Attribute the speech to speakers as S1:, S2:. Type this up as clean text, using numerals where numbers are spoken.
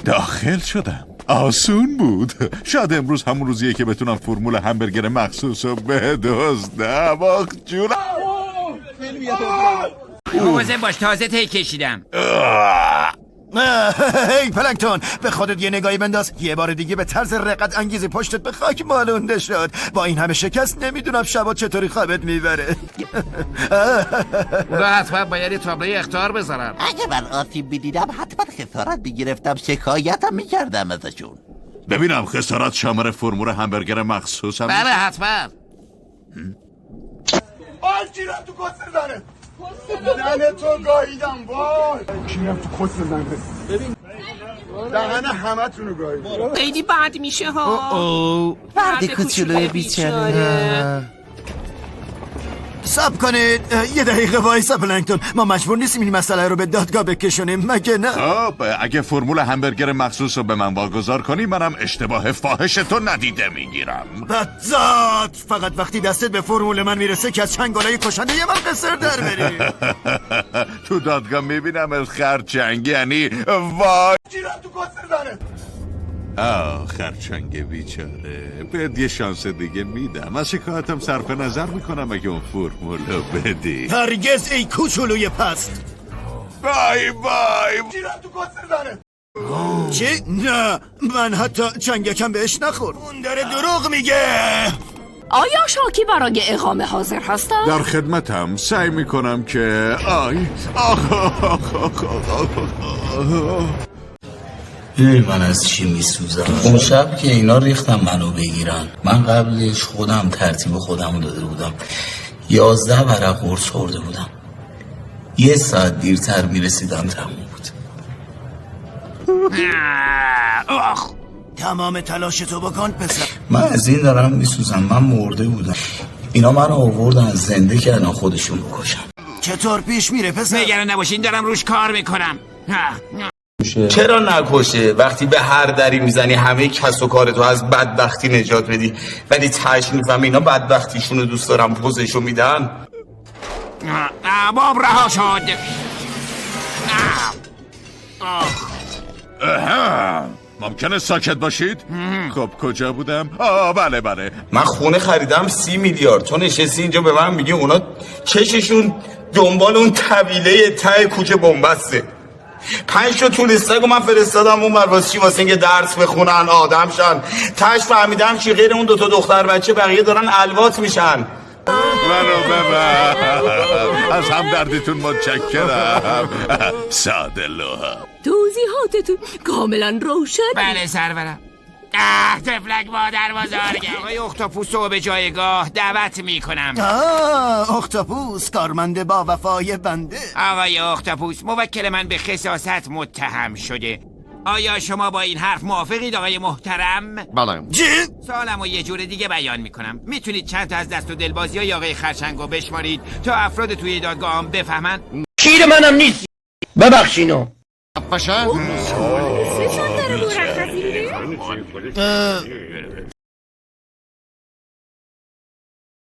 S1: داخل شدم. آسون بود. شاید امروز همون روزیه که بتونم فرمول همبرگر مخصوص رو بدزدم. آخ جونم.
S2: مواظب باش، تازه تی کشیدم.
S3: هی پلنگتون، به خودت یه نگاهی بنداز. یه بار دیگه به طرز رقت انگیز پشتت به خاک مالونده شد. با این همه شکست نمیدونم شبا چطوری خوابت میبره.
S4: اونا حتما باید تابلوی اخطار بذارن.
S5: اگه من آسیب میدیدم حتما خسارت میگرفتم، شکایتم میکردم ازشون.
S1: ببینم خسارت شامل فرمول همبرگر مخصوص هم.
S4: بله حتما.
S6: آی کیرم تو کس زنه، زنه تو گاییدم. وای کیرم تو کس زنه. ببین دهن همه تونو گاییدم.
S7: خیلی بد میشه ها.
S5: فردی کوچولوی بیچاره.
S3: صبر کنید یه دقیقه وایسا پلنگتون. ما مجبور نیستیم این مسئله رو به دادگاه بکشونیم مگه نه؟
S1: خب اگه فرمول همبرگر مخصوص رو به من واگذار کنی منم اشتباه فاحش تو ندیده میگیرم.
S3: بدزاد، فقط وقتی دستت به فرمول من میرسه که از چنگالای کشنده یه من قصر در بری.
S1: تو دادگاه میبینم خرچنگ یعنی وای
S6: کیرم تو کس زنه.
S1: خرچنگ بیچاره. بهت یه شانس دیگه میدم. از شکایتم صرف نظر میکنم اگه اون فرمول رو بدی.
S3: هرگز ای کوچولوی پست.
S1: بای بای.
S6: کیرم تو کس زنه.
S3: چی؟ نه من حتی چنگکم بهش نخور. اون داره دروغ میگه.
S7: آیا شاکی برای اقامه حاضر هستن؟
S1: در خدمتم. سعی میکنم که
S8: من از چی میسوزم. اون شب که اینا ریختم منو بگیرن، من قبلش خودم ترتیب خودم داده بودم. 11 ورق قرص خورده بودم. 1 ساعت دیرتر میرسیدم تموم بود.
S3: تمام تلاشتو بکن پسر.
S8: من از این دارم میسوزم. من مرده بودم، اینا منو آوردن زنده کردن خودشون بکشن.
S3: چطور پیش میره پسر؟
S2: نگران نباشین دارم روش کار میکنم.
S8: چرا نکشه؟ وقتی به هر دری میزنی همه کس و کارتو از بدبختی نجات بدی، ولی تهش میفهمی اینا بدبختیشونو دوست دارم پوزشو میدن.
S2: باب رها شد.
S1: ممکنه ساکت باشید؟ خب کجا بودم؟ بله
S8: من خونه خریدم 30 میلیارد. تو نشستی اینجا به من میگی اونا چششون دنبال اون طویله ته کوچه بنبسته. 5 تا توریستاگو من فرستادم اون واسه چی؟ واسه اینکه درس بخونن آدم شن. تاش فهمیدم چی غیر اون 2 تا دختر بچه بقیه دارن الوات میشن.
S1: منو ببر. از همدردیتون متشکرم. ساده لوحم.
S7: توضیحاتتون کاملا روشن.
S2: بله سرورم. تفلک مادر بزرگ. آقای اختاپوس رو به جایگاه دعوت میکنم.
S3: اختاپوس کارمند با وفای بنده.
S2: آقای اختاپوس، موکل من به خساست متهم شده. آیا شما با این حرف موافقید آقای محترم؟
S4: بله.
S3: چی؟
S2: سوالمو یه جور دیگه بیان میکنم. میتونید چند تا از دست و دلبازی های آقای خرچنگو بشمارید تا افراد توی دادگاه هم بفهمن؟
S9: کیر منم نیست. ببخشینو.
S4: باشه.